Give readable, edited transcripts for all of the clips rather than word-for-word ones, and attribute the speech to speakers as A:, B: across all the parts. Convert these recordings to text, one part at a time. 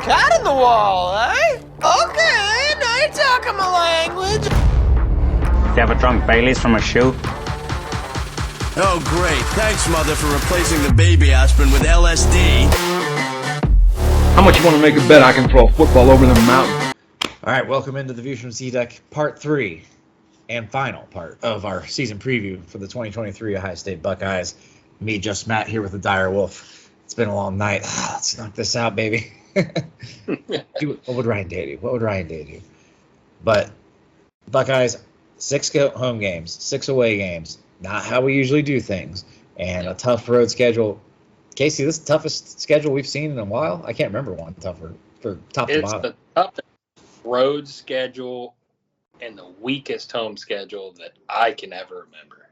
A: cat in the wall, eh? Okay, now you're talking my language.
B: Do you ever drunk Baileys from a shoe?
C: Oh, great. Thanks, Mother, for replacing the baby aspirin with LSD.
D: How much you want to make a bet I can throw a football over the mountain?
E: All right, welcome into the Views from C-Deck, part 3 and final part of our season preview for the 2023 Ohio State Buckeyes. Me, just Matt, here with the Dyerwolf. It's been a long night. Let's knock this out, baby. What would Ryan Day do? What would Ryan Day do? But Buckeyes, 6 home games, 6 away games. Not how we usually do things. And a tough road schedule. Casey, this is the toughest schedule we've seen in a while. I can't remember one tougher for top to bottom.
F: It's the toughest road schedule and the weakest home schedule that I can ever remember.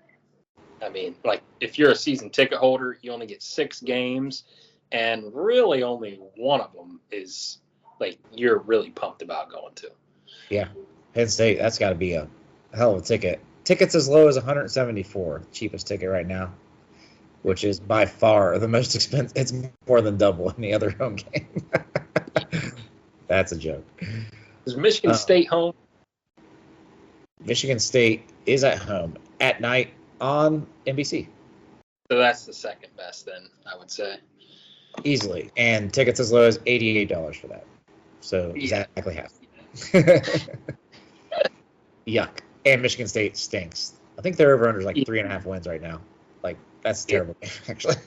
F: I mean, like, if you're a season ticket holder, you only get 6 games, and really only one of them is, like, you're really pumped about going to.
E: Yeah. Penn State, that's got to be a hell of a ticket. Tickets as low as $174, cheapest ticket right now, which is by far the most expensive. It's more than double any other home game. That's a joke.
F: Is Michigan State home?
E: Michigan State is at home at night on NBC.
F: So that's the second best, then, I would say.
E: Easily. And tickets as low as $88 for that. So exactly half. Yuck. And Michigan State stinks. I think their over-under is like 3.5 wins right now. Like, that's terrible, actually.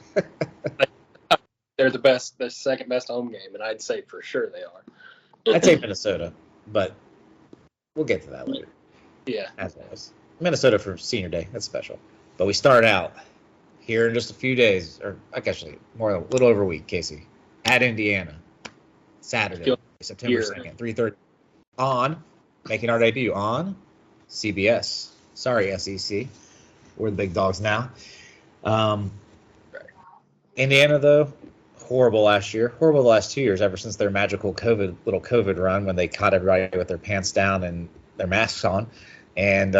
F: They're the second best home game, and I'd say for sure they are.
E: I'd say Minnesota, but we'll get to that later.
F: Yeah.
E: As always. Minnesota for senior day. That's special. But we start out here in just a few days, or actually a little over a week, Casey, at Indiana, Saturday, September 2nd, 3:30, making our debut on CBS. Sorry, SEC. We're the big dogs now. Indiana, though, horrible last year. Horrible the last 2 years, ever since their magical little COVID run when they caught everybody with their pants down and their masks on. And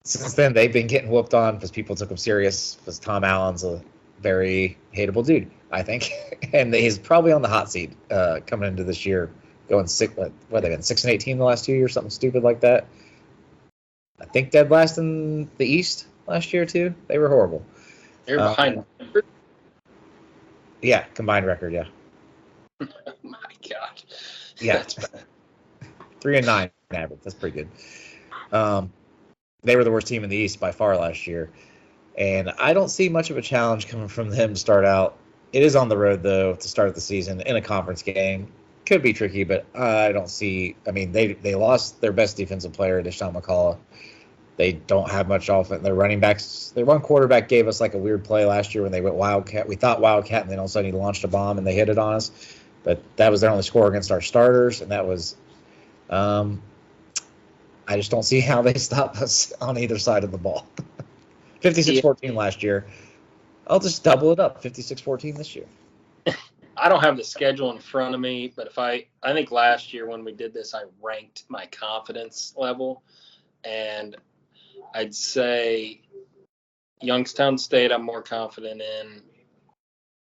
E: since then, they've been getting whooped on because people took them serious, because Tom Allen's a very hateable dude, I think. And he's probably on the hot seat coming into this year, going 6-18 the last 2 years, something stupid like that. I think dead last in the East last year, too. They were horrible.
F: They're behind.
E: Yeah, combined record, yeah.
F: Oh, my God.
E: Yeah. 3-9 average. That's pretty good. They were the worst team in the East by far last year. And I don't see much of a challenge coming from them to start out. It is on the road, though, to start the season in a conference game. Could be tricky, but I don't see. I mean, they lost their best defensive player, Deshaun McCullough. They don't have much offense. Their running backs, their one quarterback gave us like a weird play last year when they went Wildcat. We thought Wildcat, and then all of a sudden he launched a bomb and they hit it on us. But that was their only score against our starters, and that was. I just don't see how they stop us on either side of the ball. 56-14 last year. I'll just double it up. 56-14 this year.
F: I don't have the schedule in front of me, but I think last year when we did this, I ranked my confidence level, and I'd say Youngstown State I'm more confident in,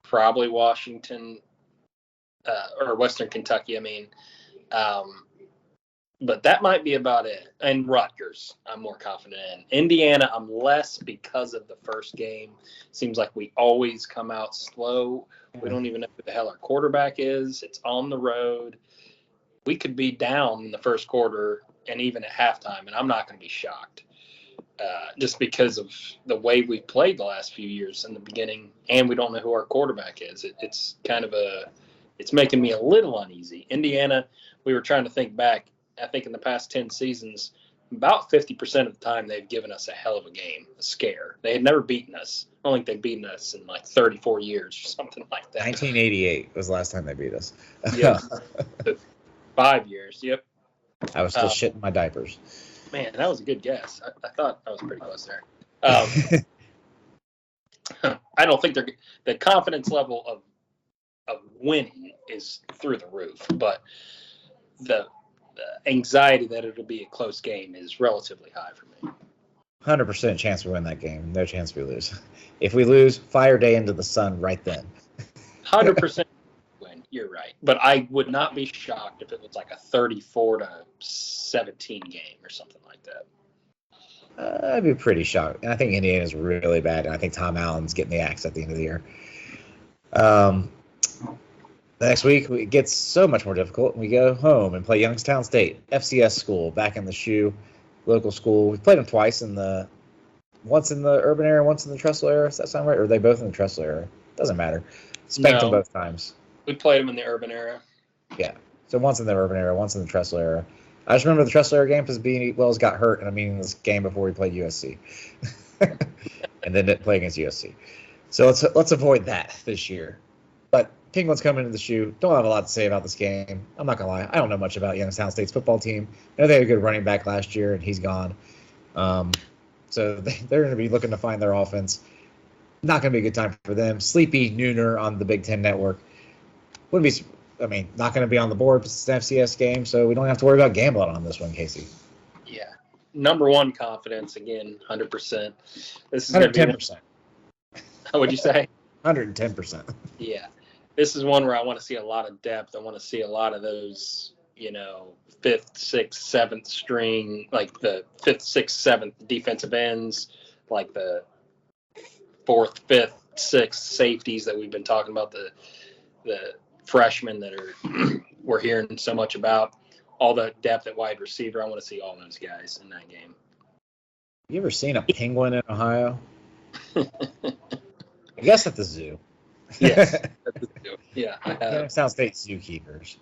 F: probably Washington or Western Kentucky, but that might be about it. And Rutgers I'm more confident in. Indiana I'm less because of the first game. Seems like we always come out slow. We don't even know who the hell our quarterback is. It's on the road. We could be down in the first quarter and even at halftime, and I'm not going to be shocked just because of the way we played the last few years in the beginning, and we don't know who our quarterback is. It's kind of it's making me a little uneasy. Indiana, we were trying to think back. I think in the past 10 seasons, about 50% of the time they've given us a hell of a game, a scare. They had never beaten us. I don't think they've beaten us in like 34 years or something like that.
E: 1988 was the last time they beat us.
F: Yeah. 5 years, yep.
E: I was still shitting my diapers.
F: Man, that was a good guess. I thought I was pretty close there. I don't think the confidence level of winning is through the roof, but the anxiety that it'll be a close game is relatively high for me.
E: 100% chance we win that game. No chance we lose. If we lose, fire day into the sun right then.
F: 100% win. You're right. But I would not be shocked if it was like a 34-17 game or something like that.
E: I'd be pretty shocked. And I think Indiana's really bad, and I think Tom Allen's getting the axe at the end of the year. Next week, it gets so much more difficult. We go home and play Youngstown State, FCS school, back in the shoe, local school. We played them twice once in the urban area, once in the Trestle area. Does that sound right? Or are they both in the Trestle area? Doesn't matter. Spanked them both times.
F: We played them in the urban area.
E: Yeah. So once in the urban area, once in the Trestle area. I just remember the Trestle area game because B. Wells got hurt in a meaningless game before we played USC. And then didn't play against USC. So let's avoid that this year. But Penguins come into the shoe. Don't have a lot to say about this game. I'm not going to lie. I don't know much about Youngstown State's football team. I know they had a good running back last year, and he's gone. So they're going to be looking to find their offense. Not going to be a good time for them. Sleepy nooner on the Big Ten Network. Not going to be on the board. It's an FCS game, so we don't have to worry about gambling on this one, Casey.
F: Yeah. Number one confidence, again, 100%. This is
E: 110%.
F: How would you say?
E: 110%.
F: Yeah. This is one where I want to see a lot of depth. I want to see a lot of those, fifth, sixth, seventh string, like the fifth, sixth, seventh defensive ends, like the fourth, fifth, sixth safeties that we've been talking about, the freshmen that we're hearing so much about, all the depth at wide receiver. I want to see all those guys in that game.
E: You ever seen a penguin in Ohio? I guess at the zoo.
F: Yes. At the zoo. Yeah.
E: Youngstown State zookeepers.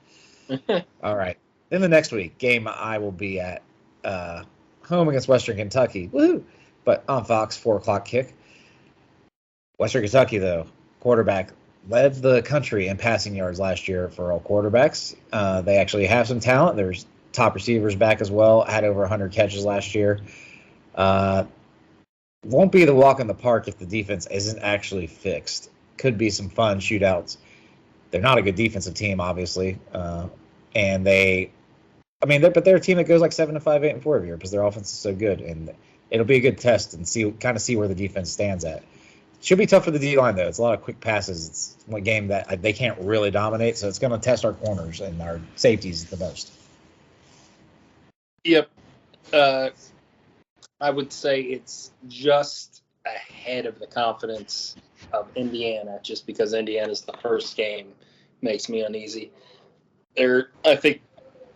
E: All right. Then the next week, game I will be at home against Western Kentucky. Woohoo! But on Fox, 4 o'clock kick. Western Kentucky, though, quarterback led the country in passing yards last year for all quarterbacks. They actually have some talent. There's top receivers back as well. Had over 100 catches last year. Won't be the walk in the park if the defense isn't actually fixed. Could be some fun shootouts. They're not a good defensive team, obviously. But they're a team that goes like 7-5, 8-4 every year because their offense is so good. And it'll be a good test and see where the defense stands at. Should be tough for the D-line, though. It's a lot of quick passes. It's a game that they can't really dominate, so it's going to test our corners and our safeties the most.
F: Yep. I would say it's just ahead of the confidence of Indiana, just because Indiana's the first game makes me uneasy. I think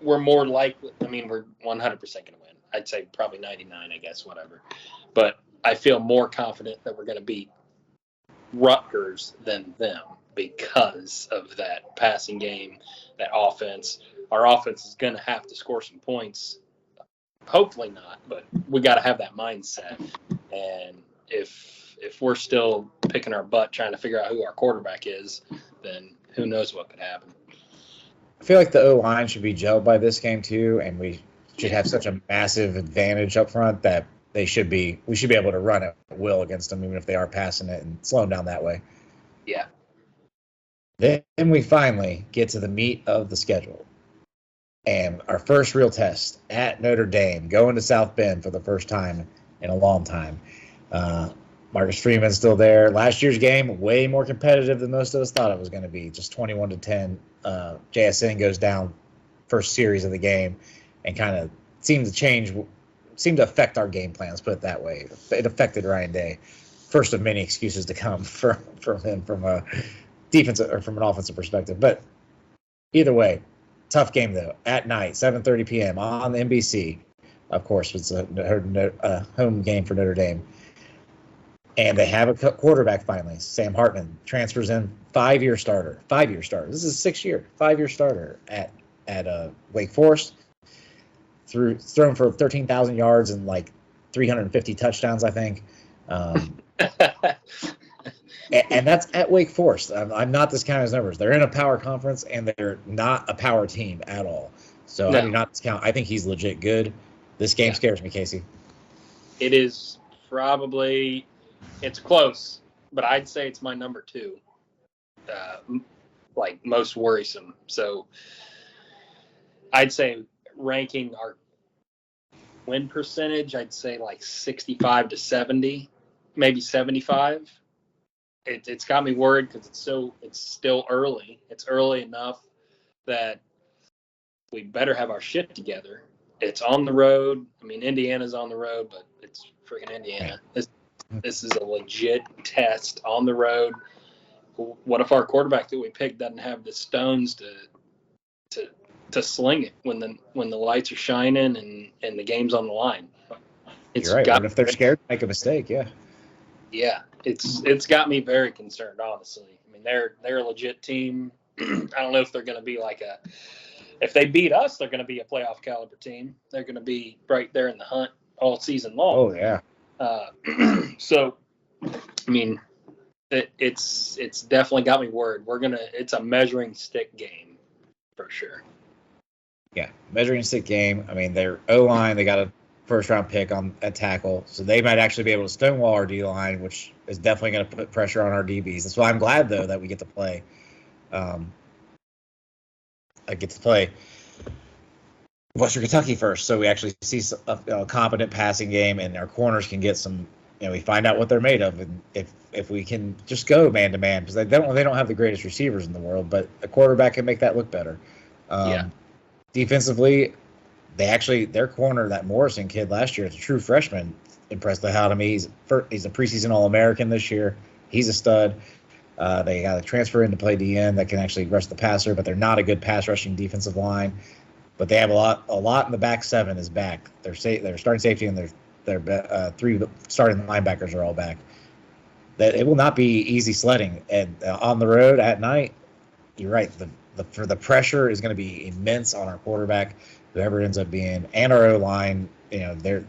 F: we're more likely. We're 100% going to win. I'd say probably 99, I guess, whatever. But I feel more confident that we're going to beat Rutgers than them because of that passing game, that offense. Our offense is going to have to score some points. Hopefully not, but we got to have that mindset. And if we're still picking our butt trying to figure out who our quarterback is, then who knows what could happen.
E: I feel like the O-line should be gelled by this game too, and we should have such a massive advantage up front that we should be able to run at will against them, even if they are passing it and slow them down that way.
F: Yeah.
E: Then we finally get to the meat of the schedule. And our first real test at Notre Dame, going to South Bend for the first time in a long time. Marcus Freeman's still there. Last year's game, way more competitive than most of us thought it was going to be. Just 21-10. JSN goes down first series of the game and kind of seemed to affect our game plans, put it that way. It affected Ryan Day. First of many excuses to come from him from a defensive or from an offensive perspective. But either way, tough game, though. At night, 7:30 p.m. on the NBC. Of course, it's a home game for Notre Dame. And they have a quarterback finally. Sam Hartman transfers in, 5-year starter. 5-year starter. This is 6-year, 5-year starter at Wake Forest. Thrown for 13,000 yards and like 350 touchdowns, I think. And that's at Wake Forest. I'm not discounting his numbers. They're in a power conference, and they're not a power team at all. So no. I do not discount. I think he's legit good. This game scares me, Casey.
F: It is probably – it's close, but I'd say it's my number 2, most worrisome. So I'd say ranking our win percentage, I'd say like 65 to 70, maybe 75. it's got me worried because it's still early. It's early enough that we better have our shit together. It's on the road. I mean, Indiana's on the road, but it's freaking Indiana. This is a legit test on the road. What if our quarterback that we picked doesn't have the stones to sling it when the lights are shining and the game's on the line?
E: You're right. What if they're scared to make a mistake? Yeah.
F: Yeah, it's got me very concerned, honestly. I mean, they're a legit team. I don't know if they're going to be if they beat us, they're going to be a playoff caliber team. They're going to be right there in the hunt all season long.
E: Oh yeah.
F: So, I mean, it's definitely got me worried. It's a measuring stick game for sure.
E: Yeah, measuring stick game. I mean, their O-line, they got a first-round pick at tackle, so they might actually be able to stonewall our D-line, which is definitely going to put pressure on our DBs. That's why I'm glad, though, that we get to play. I get to play Western Kentucky first, so we actually see a competent passing game, and our corners can get some. We find out what they're made of, and if we can just go man to man, because they don't have the greatest receivers in the world, but a quarterback can make that look better. Defensively, their corner, that Morrison kid last year, is a true freshman, impressed the hell out of me. He's a preseason All-American this year. He's a stud. They got a transfer in to play DN that can actually rush the passer, but they're not a good pass rushing defensive line. But they have a lot in the back seven is back. Their starting safety and their three starting linebackers are all back. That it will not be easy sledding, and on the road at night. You're right. The pressure is going to be immense on our quarterback, whoever it ends up being, and our O-line. The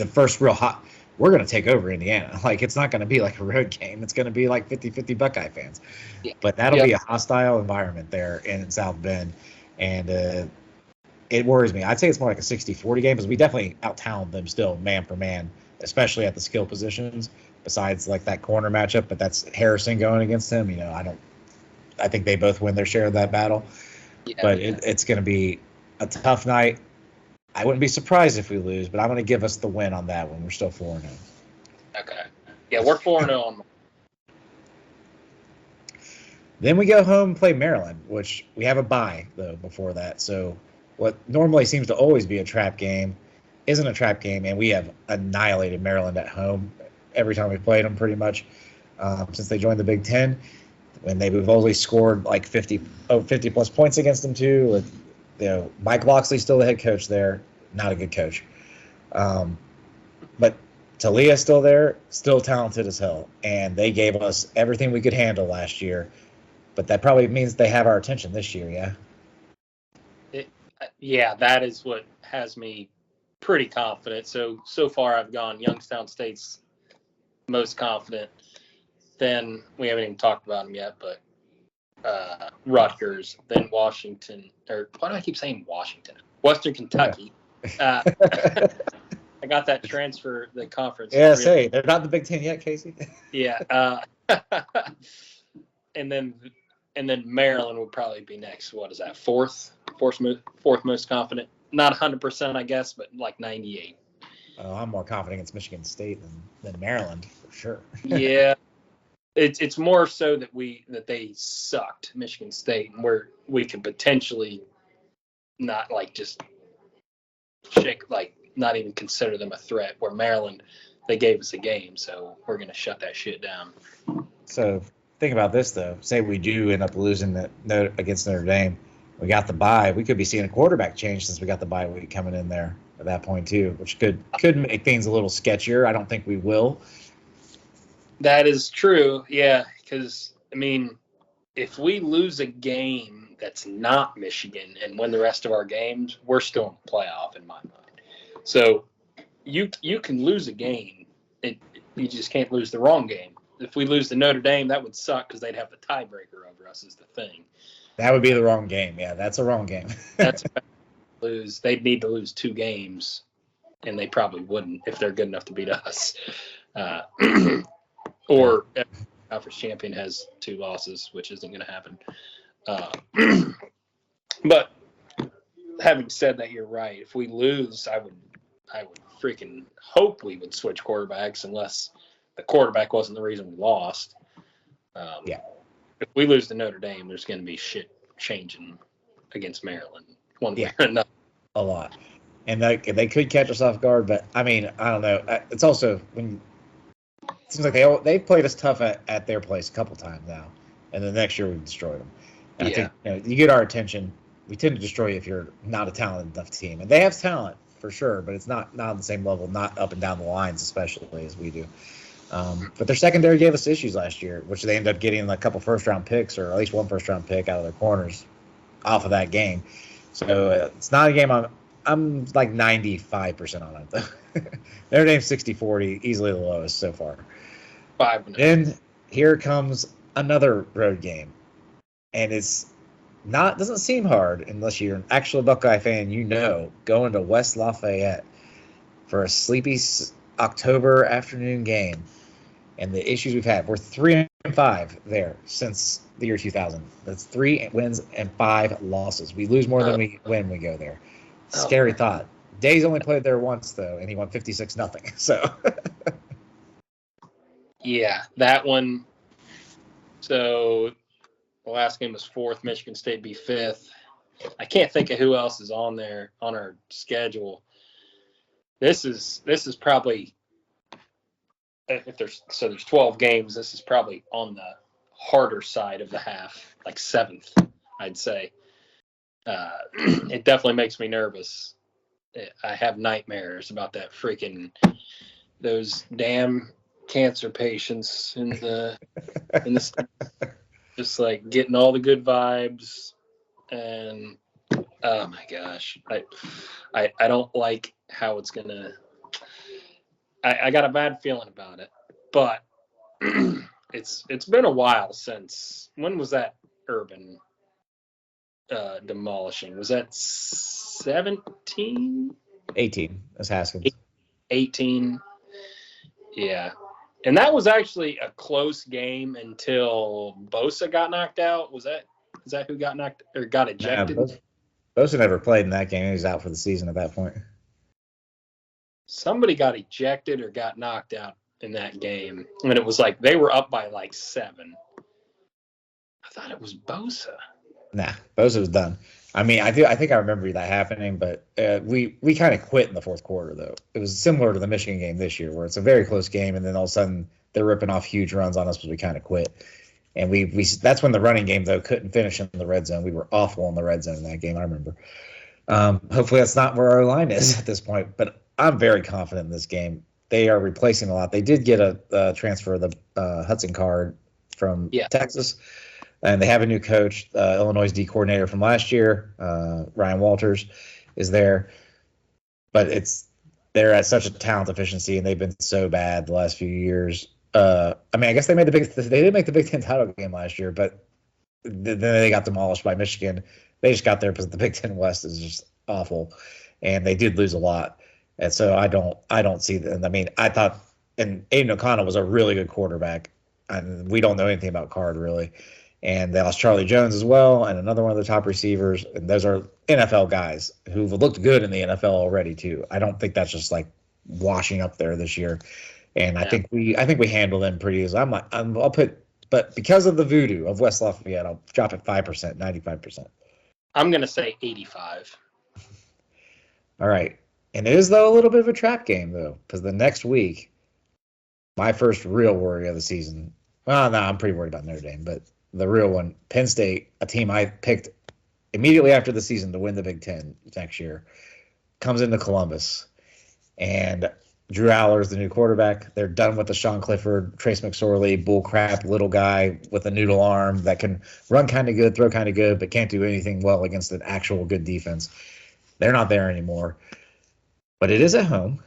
E: first real hot. We're going to take over Indiana. It's not going to be like a road game. It's going to be like 50-50 Buckeye fans. Yeah. But that'll be a hostile environment there in South Bend. And it worries me. I'd say it's more like a 60-40 game because we definitely out-talent them still man for man, especially at the skill positions, besides that corner matchup. But that's Harrison going against him. I think they both win their share of that battle. Yeah, but it's going to be a tough night. I wouldn't be surprised if we lose, but I'm going to give us the win on that one. We're still 4-0.
F: Okay. Yeah, we're 4-0 on.
E: Then we go home and play Maryland, which we have a bye, though, before that. So what normally seems to always be a trap game isn't a trap game, and we have annihilated Maryland at home every time we played them pretty much since they joined the Big Ten. When we've only scored 50-plus points against them, too, with Mike Loxley's still the head coach there, not a good coach. But Talia's still there, still talented as hell, and they gave us everything we could handle last year. But that probably means they have our attention this year, yeah?
F: Yeah, that is what has me pretty confident. So far I've gone Youngstown State's most confident. Then we haven't even talked about them yet, but Rutgers, then Washington, or why do I keep saying Washington? Western Kentucky. I got that transfer, the conference.
E: Yeah, say they're not the Big Ten yet, Casey.
F: Yeah, and then Maryland would probably be next. What is that? Fourth most confident. Not 100%, I guess, but 98.
E: I'm more confident against Michigan State than Maryland for sure.
F: Yeah. It's more so that they sucked, Michigan State, and we could potentially not just shake, not even consider them a threat. Where Maryland, they gave us a game, so we're gonna shut that shit down.
E: So think about this though. Say we do end up losing against Notre Dame, we got the bye. We could be seeing a quarterback change since we got the bye week coming in there at that point too, which could make things a little sketchier. I don't think we will.
F: That is true, yeah, because, if we lose a game that's not Michigan and win the rest of our games, we're still in the playoff in my mind. So you can lose a game. You just can't lose the wrong game. If we lose to Notre Dame, that would suck because they'd have the tiebreaker over us is the thing.
E: That would be the wrong game. Yeah, that's a wrong game.
F: They'd need to lose 2 games, and they probably wouldn't if they're good enough to beat us. Or conference champion has 2 losses, which isn't going to happen. But having said that, you're right. If we lose, I would freaking hope we would switch quarterbacks unless the quarterback wasn't the reason we lost.
E: Yeah.
F: If we lose to Notre Dame, there's going to be shit changing against Maryland one way or another.
E: A lot. And they could catch us off guard, but I mean, I don't know. It's also when it seems like they've played us tough at their place a couple times now, and the next year we've destroyed them. And I think you get our attention. We tend to destroy you if you're not a talented enough team, and they have talent for sure, but it's not on the same level, not up and down the lines, especially as we do. But their secondary gave us issues last year, which they ended up getting a couple first-round picks, or at least one first-round pick out of their corners off of that game. So it's not a game I'm like 95% on it, though. Notre Dame's 60-40, easily the lowest so far.
F: 5-0.
E: Then here comes another road game. And doesn't seem hard unless you're an actual Buckeye fan, going to West Lafayette for a sleepy October afternoon game. And the issues we've had, we're 3-5 there since the year 2000. That's 3 wins and 5 losses. We lose more than we win when we go there. Scary thought. Day's only played there once, though, and he won 56-0. So,
F: yeah, that one. So the last game was 4th. Michigan State beat 5th. I can't think of who else is on there on our schedule. This is probably, if there's 12 games. This is probably on the harder side of the half, like 7th, I'd say. It definitely makes me nervous. I have nightmares about those damn cancer patients in the just like getting all the good vibes, and oh my gosh, I don't like how it's gonna. I got a bad feeling about it, but it's been a while since. When was that Urban demolishing? Was that 17?
E: 18. That's Haskins.
F: 18. Yeah. And that was actually a close game until Bosa got knocked out. Is that who got knocked or got ejected?
E: Yeah, Bosa never played in that game. He was out for the season at that point.
F: Somebody got ejected or got knocked out in that game. And it was like they were up by like 7. I thought it was Bosa.
E: Nah, Bosa was done. I mean, I think I remember that happening, but we kind of quit in the fourth quarter, though. It was similar to the Michigan game this year, where it's a very close game, and then all of a sudden they're ripping off huge runs on us because we kind of quit. And we that's when the running game, though, couldn't finish in the red zone. We were awful in the red zone in that game, I remember. Hopefully that's not where our line is at this point, but I'm very confident in this game. They are replacing a lot. They did get a transfer of the Hudson Card from Texas. And they have a new coach, Illinois' D coordinator from last year, Ryan Walters, is there. But they're at such a talent deficiency, and they've been so bad the last few years. I mean, I guess they did make the Big Ten title game last year, but then they got demolished by Michigan. They just got there because the Big Ten West is just awful, and they did lose a lot. And so I don't see them. I mean, I thought, and Aiden O'Connell was a really good quarterback, and we don't know anything about Card really. And they lost Charlie Jones as well, and another one of the top receivers. And those are NFL guys who've looked good in the NFL already too. I don't think that's just like washing up there this year. And I think we handle them pretty easily. But because of the voodoo of West Lafayette, I'll drop it 5%, 95%.
F: I'm gonna say 85.
E: All right, and it is though a little bit of a trap game though, because the next week, my first real worry of the season. Well, no, I'm pretty worried about Notre Dame, but the real one, Penn State, a team I picked immediately after the season to win the Big Ten next year, comes into Columbus. And Drew Aller's the new quarterback. They're done with the Sean Clifford, Trace McSorley, bullcrap little guy with a noodle arm that can run kind of good, throw kind of good, but can't do anything well against an actual good defense. They're not there anymore. But it is at home.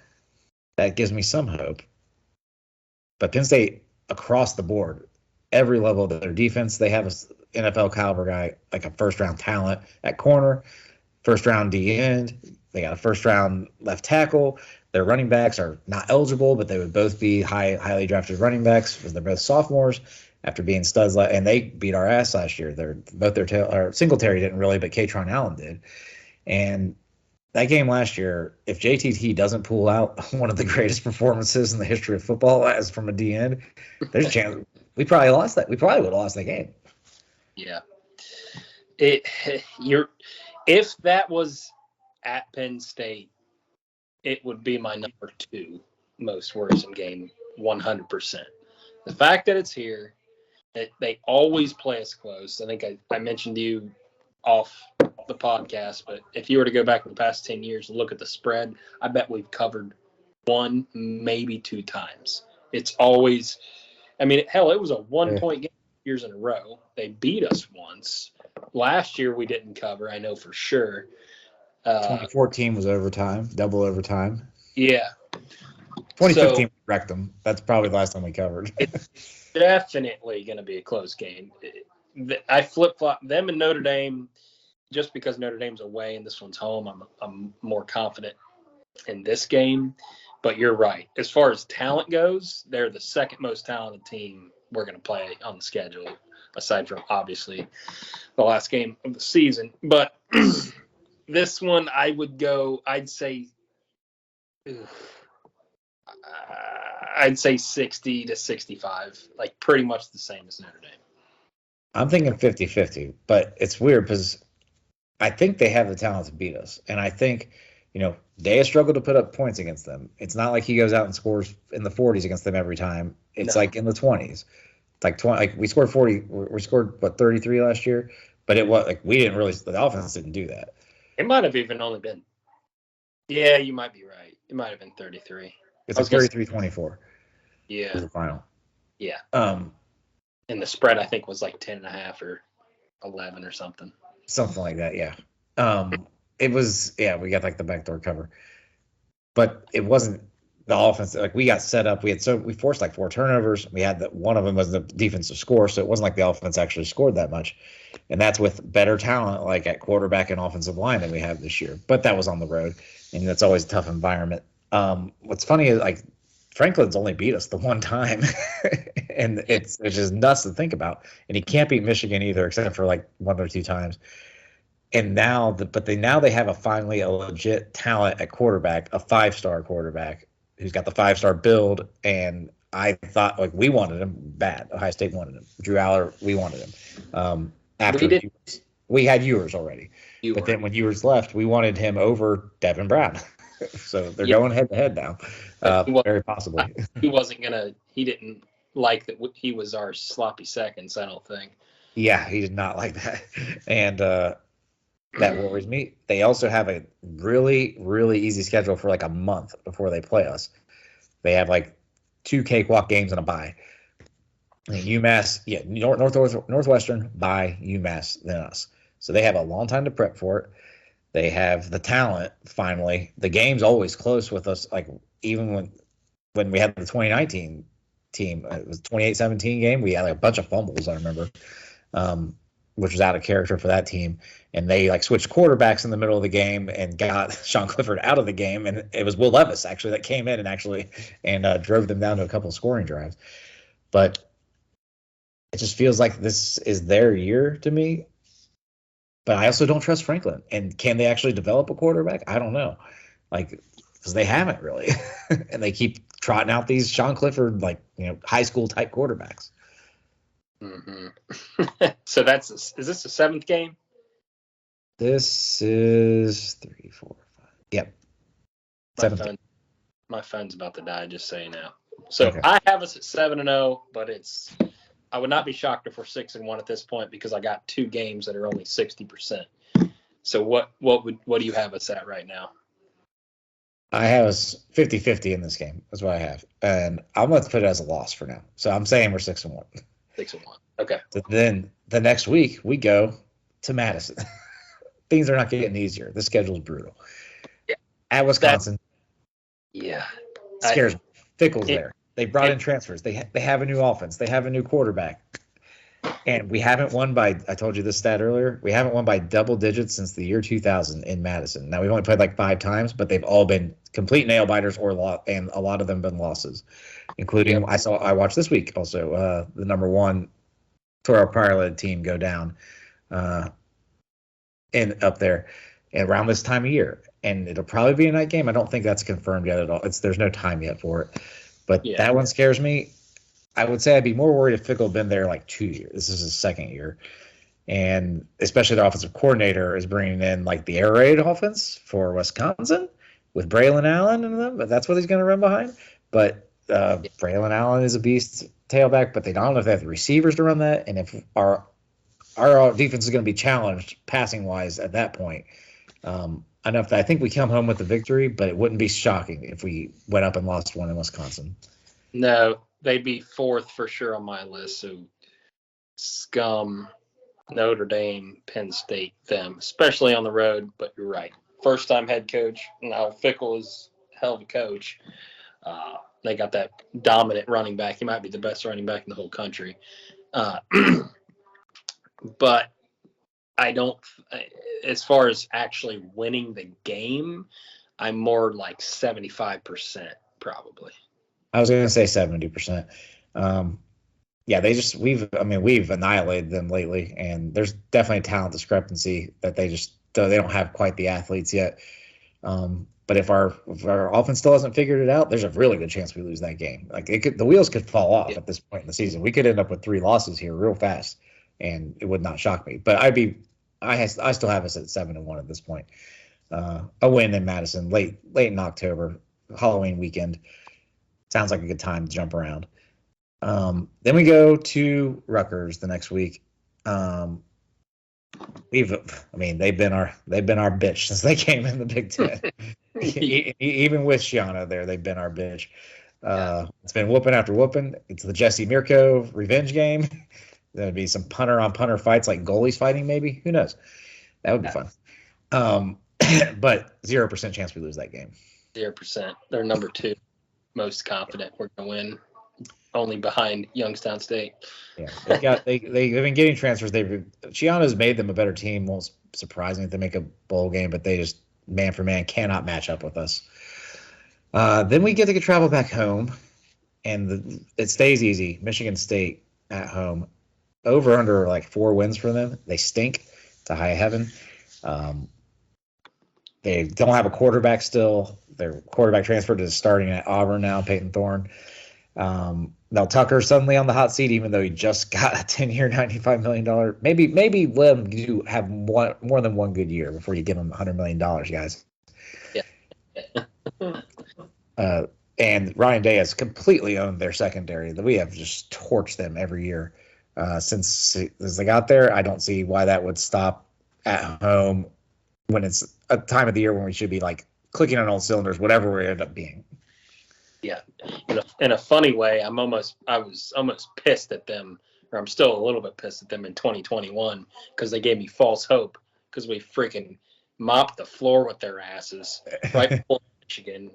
E: That gives me some hope. But Penn State, across the board, every level of their defense, they have an NFL caliber guy, like a first-round talent at corner, first-round D end. They got a first-round left tackle. Their running backs are not eligible, but they would both be highly drafted running backs because they're both sophomores after being studs. And they beat our ass last year. Singletary didn't really, but Katron Allen did. And that game last year, if JTT doesn't pull out one of the greatest performances in the history of football as from a DN, there's a chance we probably lost that. We probably would have lost that game.
F: Yeah. If that was at Penn State, it would be my number 2 most worrisome game, 100%. The fact that it's here, that they always play us close. I think I mentioned to you off the podcast, but if you were to go back in the past 10 years and look at the spread, I bet we've covered 1, maybe 2 times. It's always, I mean, hell, it was a 1-point game years in a row. They beat us once. Last year we didn't cover, I know for sure.
E: 2014 was overtime, double overtime.
F: Yeah.
E: 2015 we wrecked them. That's probably the last time we covered.
F: It's definitely going to be a close game. I flip-flop them and Notre Dame just because Notre Dame's away and this one's home. I'm more confident in this game. But you're right. As far as talent goes, they're the second most talented team we're going to play on the schedule, aside from obviously the last game of the season. But this one, I'd say 60 to 65, like pretty much the same as Notre Dame.
E: I'm thinking 50-50, but it's weird because I think they have the talent to beat us. And I think, Day has struggled to put up points against them. It's not like he goes out and scores in the 40s against them every time. It's like in the 20s. It's like 20. Like we scored 40. We scored 33 last year, but it was like we didn't really. The offense didn't do that.
F: It might have even only been. Yeah, you might be right. It might have been 33.
E: It's like 33-24.
F: Yeah.
E: Was the final.
F: Yeah. And the spread I think was like 10.5 or 11 or something.
E: Something like that. Yeah. It was, we got like the backdoor cover, but it wasn't the offense. Like we got set up. We forced like 4 turnovers. We had one of them was the defensive score. So it wasn't like the offense actually scored that much. And that's with better talent, like at quarterback and offensive line than we have this year. But that was on the road and that's always a tough environment. What's funny is like Franklin's only beat us the one time and it's just nuts to think about. And he can't beat Michigan either, except for like 1 or 2 times. And now, they have a legit talent at quarterback, a 5-star quarterback who's got the 5-star build. And I thought like we wanted him bad. Ohio State wanted him. Drew Aller, we wanted him. After we had Ewers already, then when Ewers left, we wanted him over Devin Brown. So they're going head to head now. Very possibly.
F: He didn't like that he was our sloppy seconds, I don't think.
E: Yeah, he did not like that. And that worries me. They also have a really, really easy schedule for like a month before they play us. They have like 2 cakewalk games and a bye. UMass, Northwestern, bye, UMass, then us. So they have a long time to prep for it. They have the talent, finally. The game's always close with us, like even when we had the 2019 team. It was 28-17 game. We had like a bunch of fumbles, I remember, which was out of character for that team. And they like switched quarterbacks in the middle of the game and got Sean Clifford out of the game. And it was Will Levis actually that came in and drove them down to a couple of scoring drives. But it just feels like this is their year to me. But I also don't trust Franklin. And can they actually develop a quarterback? I don't know. Like, because they haven't really. And they keep trotting out these Sean Clifford, high school type quarterbacks.
F: Mm-hmm. So is this the 7th game?
E: This is 3, 4, 5. Yep. 7th.
F: My phone's about to die, just so you know. So
E: okay.
F: I have us at 7-0, but I would not be shocked if we're 6-1 at this point because I got 2 games that are only 60%. So what do you have us at right now?
E: I have us 50-50 in this game. That's what I have. And I'm going to put it as a loss for now. So I'm saying we're 6-1.
F: 6-1. Okay.
E: So then the next week we go to Madison. Things are not getting easier. The schedule's brutal.
F: Yeah.
E: At Wisconsin. Scares me. Fickle's there. They brought in transfers. They have a new offense. They have a new quarterback. And we haven't won by, I told you this stat earlier, we haven't won by double digits since the year 2000 in Madison. Now, we've only played like 5 times, but they've all been complete nail biters and a lot of them been losses, including I watched this week also the number 1 Toro Pilot team go down and up there. around this time of year, and it'll probably be a night game. I don't think that's confirmed yet at all. There's no time yet for it, but that one scares me. I would say I'd be more worried if Fickle had been there like 2 years. This is his second year, and especially the offensive coordinator is bringing in like the air raid offense for Wisconsin with Braylon Allen and them. But that's what he's going to run behind. But Braylon Allen is a beast tailback, but they don't know if they have the receivers to run that, and if our defense is going to be challenged passing wise at that point. Enough that I think we come home with the victory, but it wouldn't be shocking if we went up and lost one in Wisconsin.
F: No, they'd be fourth for sure on my list. So scum, Notre Dame, Penn State, them, especially on the road. But you're right. First time head coach. Now Fickle is a hell of a coach. They got that dominant running back. He might be the best running back in the whole country. But I don't, as far as actually winning the game, I'm more like 75% probably.
E: I was going to say 70%. We've annihilated them lately, and there's definitely a talent discrepancy that they don't have quite the athletes yet. But if our offense still hasn't figured it out, there's a really good chance we lose that game. Like the wheels could fall off at this point in the season. We could end up with 3 losses here real fast, and it would not shock me. But I still have us at 7-1 at this point. A win in Madison late in October, Halloween weekend. Sounds like a good time to jump around. Then we go to Rutgers the next week. They've been our bitch since they came in the Big Ten. Even with Shiana there, they've been our bitch. It's been whooping after whooping. It's the Jesse Mirko revenge game. There'd be some punter on punter fights, like goalies fighting, maybe. Who knows? That would be fun. But 0% chance we lose that game.
F: 0%. They're number 2 most confident we're going to win, only behind Youngstown State.
E: Yeah, they've been getting transfers. Shiana's made them a better team. Most surprising if they make a bowl game, but they just man for man cannot match up with us. Then we get to travel back home, and it stays easy. Michigan State at home. Over under like 4 wins for them. They stink to high heaven. They don't have a quarterback still. Their quarterback transferred to starting at Auburn now, Peyton Thorne. Mel Tucker suddenly on the hot seat, even though he just got a 10-year, $95 million. Maybe let him have more than one good year before you give him $100 million, guys.
F: Yeah.
E: And Ryan Day has completely owned their secondary. We have just torched them every year since they got there. I don't see why that would stop at home when it's a time of the year when we should be like clicking on all cylinders, whatever we end up being.
F: Yeah, in a funny way, I was almost pissed at them, or I'm still a little bit pissed at them in 2021 because they gave me false hope because we freaking mopped the floor with their asses right before Michigan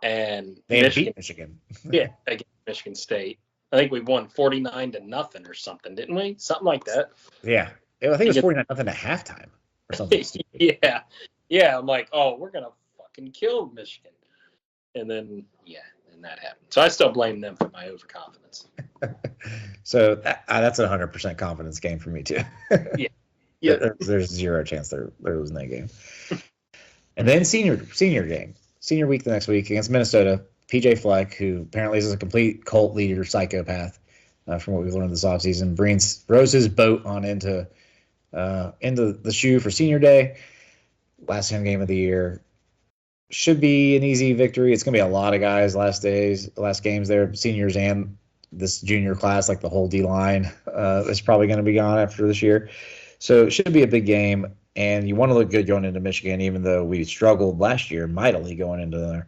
F: and
E: they beat Michigan.
F: Yeah, against Michigan State. I think we won 49-0 or something, didn't we? Something like that.
E: Yeah, I think it was 49-0 at halftime or something.
F: Yeah. I'm like, oh, we're gonna fucking kill Michigan, and then that happened. So I still blame them for my overconfidence.
E: So that's a 100% confidence game for me too.
F: Yeah.
E: There's 0 chance they're losing that game. And then senior week the next week against Minnesota. PJ Fleck, who apparently is a complete cult leader, psychopath, from what we've learned this offseason, rows his boat on into the shoe for senior day. Last home game of the year. Should be an easy victory. It's going to be a lot of guys last games there, seniors and this junior class, like the whole D-line is probably going to be gone after this year. So it should be a big game, and you want to look good going into Michigan, even though we struggled last year mightily going into there.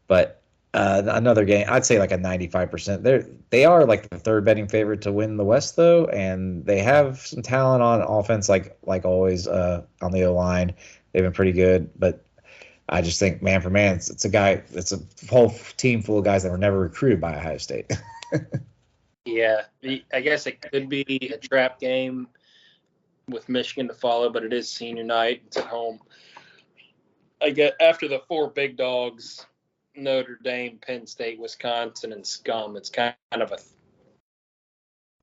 E: But another game, I'd say like a 95%. They are like the 3rd betting favorite to win the West, though, and they have some talent on offense, like always on the O-line. They've been pretty good, but I just think man for man, it's a whole team full of guys that were never recruited by Ohio State.
F: Yeah, I guess it could be a trap game with Michigan to follow, but it is senior night. It's at home. I get after the 4 big dogs, Notre Dame, Penn State, Wisconsin, and scum. It's kind of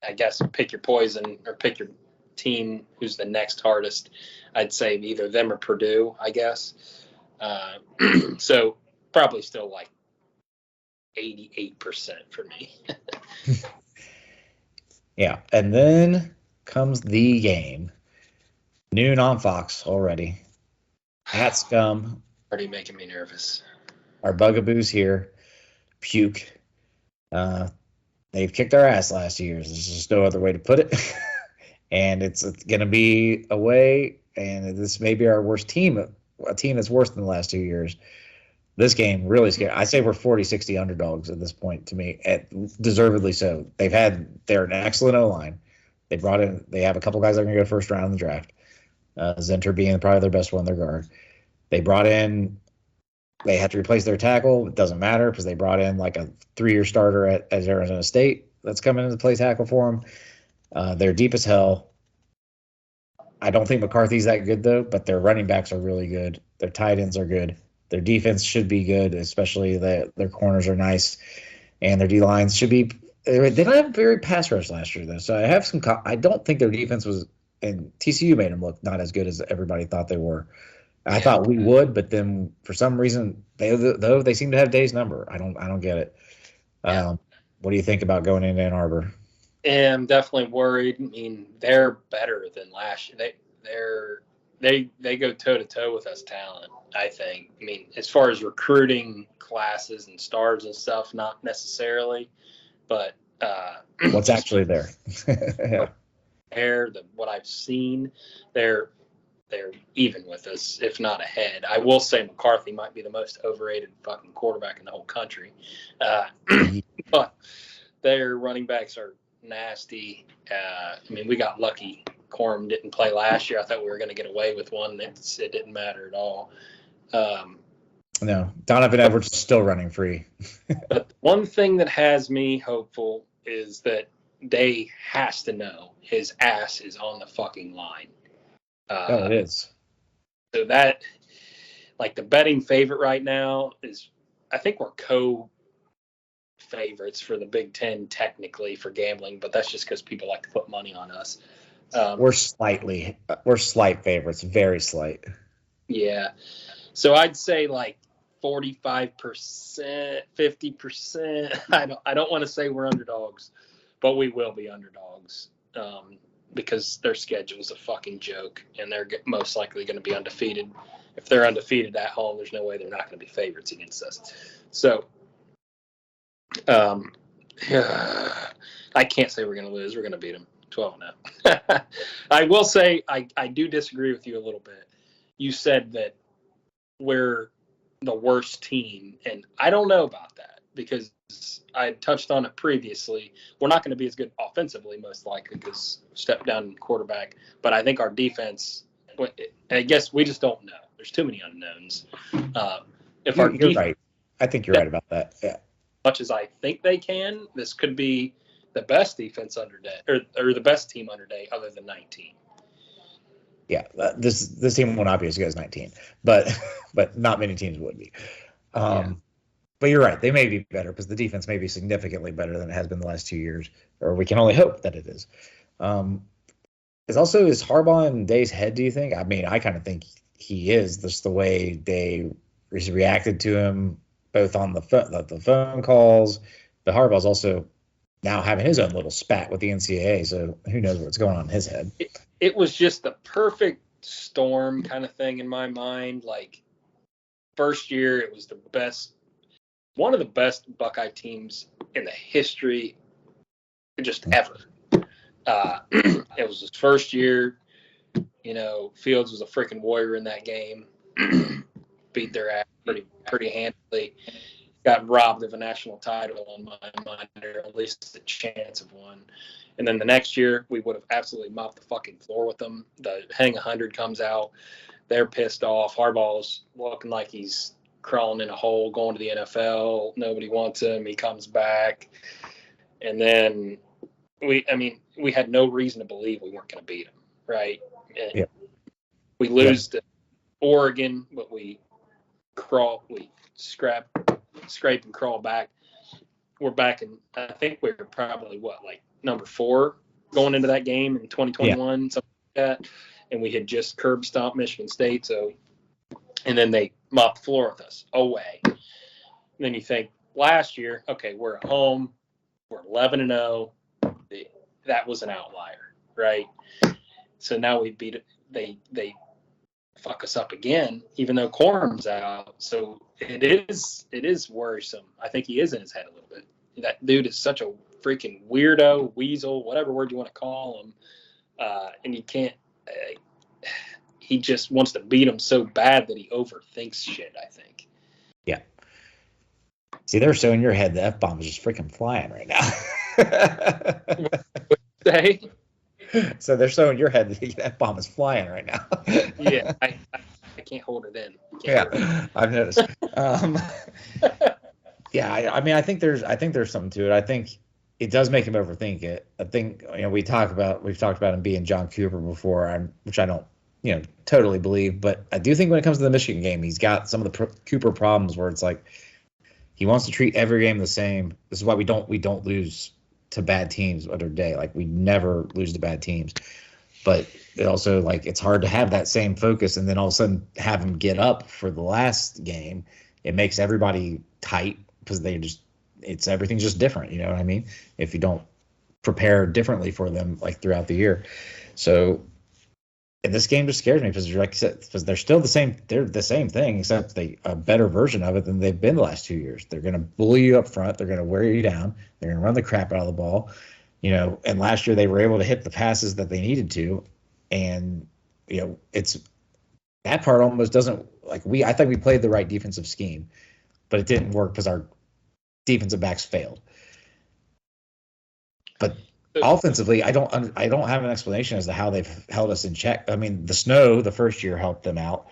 F: I guess pick your poison or pick your team who's the next hardest. I'd say either them or Purdue, I guess. So probably still like 88% for me.
E: Yeah, and then comes the game. Noon on Fox already. At scUM.
F: Already making me nervous.
E: Our bugaboos here. Puke. They've kicked our ass last year. There's just no other way to put it. And it's going to be away, and this may be our worst team, a team that's worse than the last 2 years. This game really scared. I say we're 40-60 underdogs at this point to me, deservedly so. They're an excellent O-line. They have a couple guys that are going to go first round in the draft. Zenter being probably their best one, their guard. They had to replace their tackle. It doesn't matter because they brought in like a 3-year starter at Arizona State that's coming in to play tackle for them. They're deep as hell. I don't think McCarthy's that good, though, but their running backs are really good. Their tight ends are good. Their defense should be good, especially their corners are nice. And their D-lines should be – they didn't have a very pass rush last year, though. So I don't think their defense was – and TCU made them look not as good as everybody thought they were. I thought we would, but then for some reason, they seem to have Day's number. I don't get it. What do you think about going into Ann Arbor?
F: I'm definitely worried. I mean, they're better than last year. They go toe to toe with us talent, I think. I mean, as far as recruiting classes and stars and stuff, not necessarily, but
E: what's actually there?
F: Yeah. What I've seen, they're even with us, if not ahead. I will say McCarthy might be the most overrated fucking quarterback in the whole country, but their running backs are nasty. I mean, we got lucky. Corum didn't play last year. I thought we were going to get away with one. It didn't matter at all.
E: No, Donovan Edwards is still running free.
F: But one thing that has me hopeful is that Day has to know his ass is on the fucking line.
E: It is.
F: So that, like, the betting favorite right now is, I think we're favorites for the Big Ten technically for gambling, but that's just because people like to put money on us.
E: We're slight favorites, very slight.
F: Yeah. So I'd say like 45%, 50%. I don't want to say we're underdogs, but we will be underdogs because their schedule is a fucking joke, and they're most likely going to be undefeated. If they're undefeated at home, there's no way they're not going to be favorites against us. So I can't say we're going to lose. We're going to beat them 12-0. I will say I do disagree with you a little bit. You said that we're the worst team, and I don't know about that because I touched on it previously. We're not going to be as good offensively, most likely, because step down quarterback. But I think our defense, I guess we just don't know. There's too many unknowns.
E: You're right. I think you're right about that. Yeah.
F: Much as I think they can, this could be the best defense under Day, or the best team under Day, other than 19.
E: Yeah, this team will not be as good as 19, but not many teams would be. But you're right; they may be better because the defense may be significantly better than it has been the last 2 years, or we can only hope that it is. Is Harbaugh in Day's head? Do you think? I mean, I kind of think he is. Just the way Day reacted to him, both on the phone calls. But Harbaugh's also now having his own little spat with the NCAA, so who knows what's going on in his head.
F: It was just the perfect storm kind of thing in my mind. Like, first year, it was one of the best Buckeye teams in the history, just ever. It was his first year. You know, Fields was a freaking warrior in that game. Beat their ass pretty handily. Got robbed of a national title in my mind, or at least a chance of one. And then the next year, we would have absolutely mopped the fucking floor with them. The Hang 100 comes out. They're pissed off. Harbaugh's looking like he's crawling in a hole, going to the NFL. Nobody wants him. He comes back. And then we had no reason to believe we weren't going to beat him, right?
E: Yeah.
F: We lose to Oregon, but we scrape and crawl back. We're back in, I think we were probably number 4 going into that game in 2021, something like that. and we had just curb stomped Michigan State. So, and then they mopped the floor with us away. And then you think last year, okay, we're at home, we're 11-0. That was an outlier, right? So now we beat it. They fuck us up again, even though Quorum's out. So it is worrisome. I think he is in his head a little bit. That dude is such a freaking weirdo, weasel, whatever word you want to call him, and you can't. He just wants to beat him so bad that he overthinks shit, I think.
E: Yeah. See, they're so in your head the F-bomb is just freaking flying right now.
F: Say?
E: So they're so in your head that the F-bomb is flying right now.
F: Yeah, I can't hold it in. Hold it in.
E: I've noticed. Yeah, I mean, I think there's something to it. I think it does make him overthink it. I think, we've talked about him being John Cooper before, which I don't, totally believe. But I do think when it comes to the Michigan game, he's got some of the Cooper problems where it's like he wants to treat every game the same. This is why we don't lose to bad teams other day. Like, we never lose to bad teams. But it also, like, it's hard to have that same focus and then all of a sudden have him get up for the last game. It makes everybody tight because everything's just different. You know what I mean? If you don't prepare differently for them, like, throughout the year. So, and this game just scares me because they're still the same. They're the same thing, except a better version of it than they've been the last 2 years. They're going to bully you up front. They're going to wear you down. They're going to run the crap out of the ball. And last year they were able to hit the passes that they needed to. And, it's that part almost doesn't I think we played the right defensive scheme, but it didn't work because our defensive backs failed. But offensively, I don't have an explanation as to how they've held us in check. I mean, the snow the first year helped them out,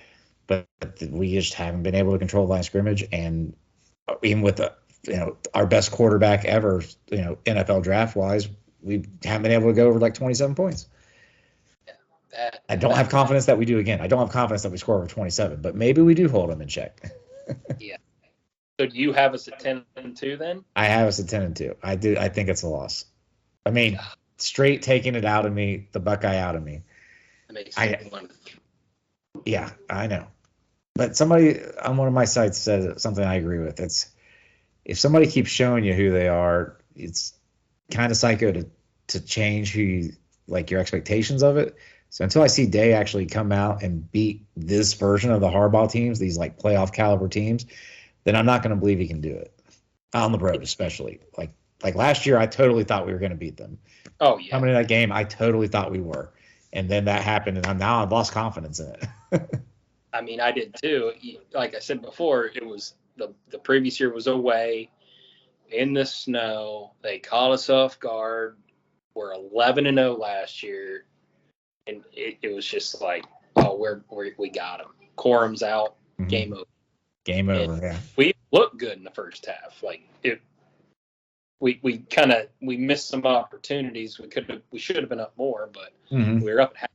E: but we just haven't been able to control the line of scrimmage. And even with our best quarterback ever, NFL draft wise, we haven't been able to go over like 27 points. I don't have confidence that we do again. I don't have confidence that we score over 27, but maybe we do hold them in check.
F: Yeah. So do you have us at 10-2 then?
E: I have us at 10-2. I do. I think it's a loss. I mean, straight taking it out of me, the Buckeye out of me.
F: That makes sense.
E: Yeah, I know. But somebody on one of my sites said something I agree with. It's if somebody keeps showing you who they are, it's kind of psycho to change your expectations of it. So until I see Day actually come out and beat this version of the Harbaugh teams, these like playoff caliber teams, then I'm not going to believe he can do it on the road, especially like last year. I totally thought we were going to beat them.
F: Oh yeah.
E: Coming in that game, I totally thought we were, and then that happened, and I've lost confidence in it.
F: I mean, I did too. Like I said before, it was the previous year was away in the snow. They caught us off guard. We're 11-0 last year, and it was just like, oh, we got them. Quorum's out.
E: Mm-hmm.
F: Game over.
E: Game over.
F: And
E: yeah.
F: We looked good in the first half. Like we missed some opportunities. We should have been up more, but
E: Mm-hmm.
F: we were up at half.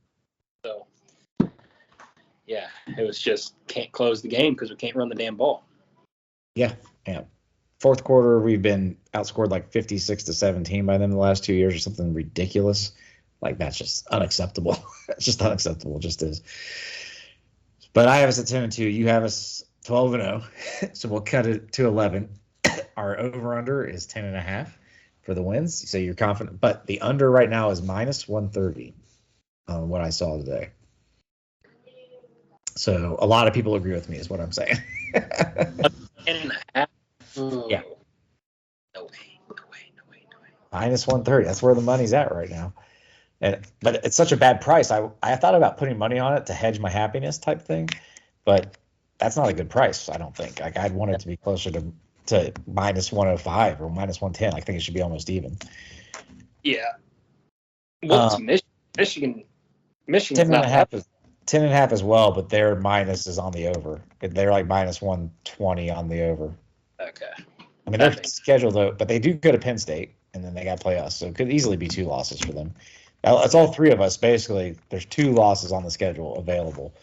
F: So yeah, it was just can't close the game because we can't run the damn ball.
E: Yeah. Fourth quarter, we've been outscored like 56-17 by them the last 2 years or something ridiculous. Like, that's just unacceptable. It's just unacceptable. It just is. But I have us at 10-2. You have us 12-0. So we'll cut it to 11. Our over-under is 10.5 for the wins. So you're confident. But the under right now is minus 130 on what I saw today. So a lot of people agree with me is what I'm saying.
F: 10.5.
E: Yeah.
F: No way.
E: Minus 130. That's where the money's at right now. But it's such a bad price. I thought about putting money on it to hedge my happiness type thing, but that's not a good price, I don't think. Like, I'd want it to be closer to minus 105 or minus 110. I think it should be almost even.
F: Yeah. What's Michigan? Michigan's
E: 10.5 as well, but their minus is on the over. They're like minus 120 on the over.
F: Okay.
E: I mean, they're scheduled though, but they do go to Penn State, and then they got to play us. So it could easily be 2 losses for them. It's all 3 of us, basically. There's 2 losses on the schedule available.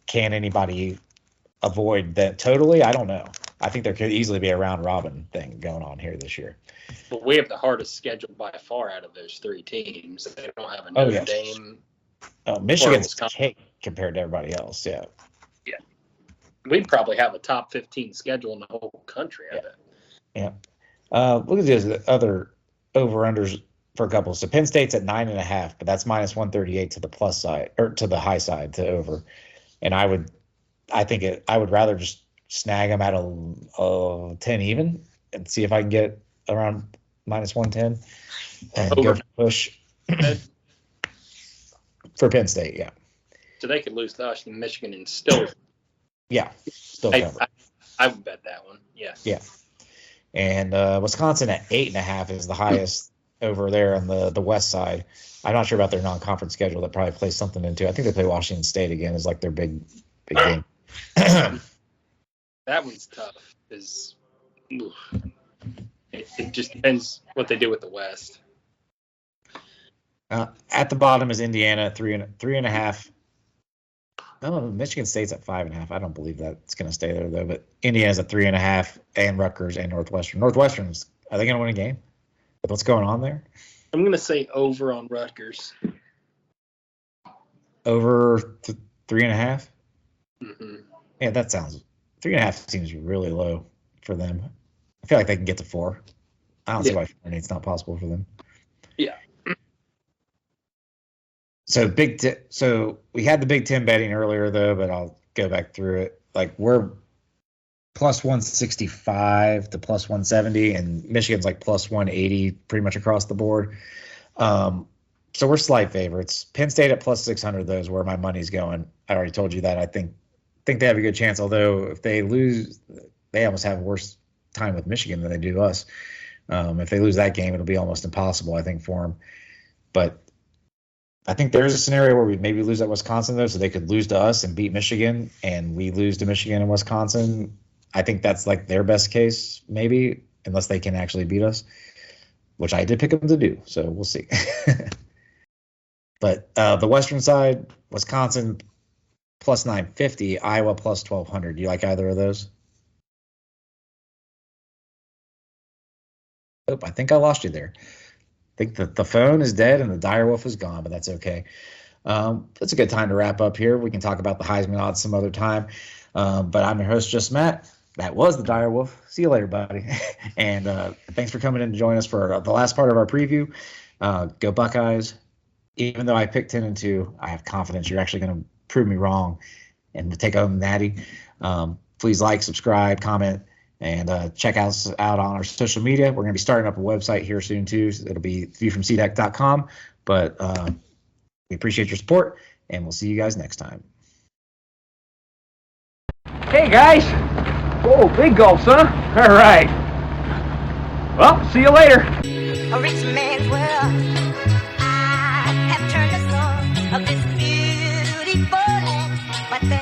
E: Can anybody avoid that totally? I don't know. I think there could easily be a round robin thing going on here this year.
F: But we have the hardest schedule by far out of those 3 teams. They don't have a Notre Dame
E: Michigan's
F: Wisconsin.
E: cake compared to everybody else. Yeah.
F: We'd probably have a top 15 schedule in the whole country, I bet.
E: Yeah. Look at these other over-unders for a couple. So Penn State's at 9.5, but that's minus 138 to the plus side or to the high side to over. And I would rather just snag them at a 10 even and see if I can get around minus 110 and
F: Over.
E: go for push for Penn State. Yeah.
F: So they could lose to us in Michigan and still.
E: Yeah. Still cover.
F: I would bet that one. Yeah.
E: Yeah. And Wisconsin at 8.5 is the highest over there on the west side. I'm not sure about their non-conference schedule. That probably plays something into. I think they play Washington State again. Is like their big game.
F: That one's tough. It just depends what they do with the West.
E: At the bottom is Indiana at 3.5. Oh, Michigan State's at 5.5. I don't believe that's going to stay there though. But Indiana's at 3.5, and Rutgers and Northwestern. Northwestern's, are they going to win a game? With what's going on there?
F: I'm going to say over on Rutgers.
E: Over 3.5.
F: Mm-hmm.
E: Yeah, that sounds 3.5 seems really low for them. I feel like they can get to 4. I don't see why 4.8's not possible for them.
F: Yeah.
E: So so we had the Big Ten betting earlier though, but I'll go back through it. Like we're plus 165 to plus 170, and Michigan's like plus 180 pretty much across the board. So we're slight favorites. Penn State at plus 600 though is where my money's going. I already told you that. I think they have a good chance. Although if they lose, they almost have a worse time with Michigan than they do us. If they lose that game, it'll be almost impossible, I think, for them. But I think there's a scenario where we maybe lose at Wisconsin, though, so they could lose to us and beat Michigan, and we lose to Michigan and Wisconsin. I think that's like their best case, maybe, unless they can actually beat us, which I did pick them to do, so we'll see. But the Western side, Wisconsin plus 950, Iowa plus 1,200. Do you like either of those? Oh, I think I lost you there. I think that the phone is dead and the Dyerwolf is gone, but that's okay. It's a good time to wrap up here. We can talk about the Heisman odds some other time. But I'm your host, Just Matt. That was the Dyerwolf. See you later, buddy. And thanks for coming in to join us for the last part of our preview. Go Buckeyes. Even though I picked 10-2, I have confidence you're actually going to prove me wrong and to take home Natty. Please like, subscribe, comment, and check us out on our social media. We're going to be starting up a website here soon, too. So it'll be viewfromcdeck.com. But we appreciate your support, and we'll see you guys next time.
D: Hey, guys. Oh, big gulps, huh? All right. Well, see you later.
G: A rich man's world. I have turned the soul of this beautiful land, but the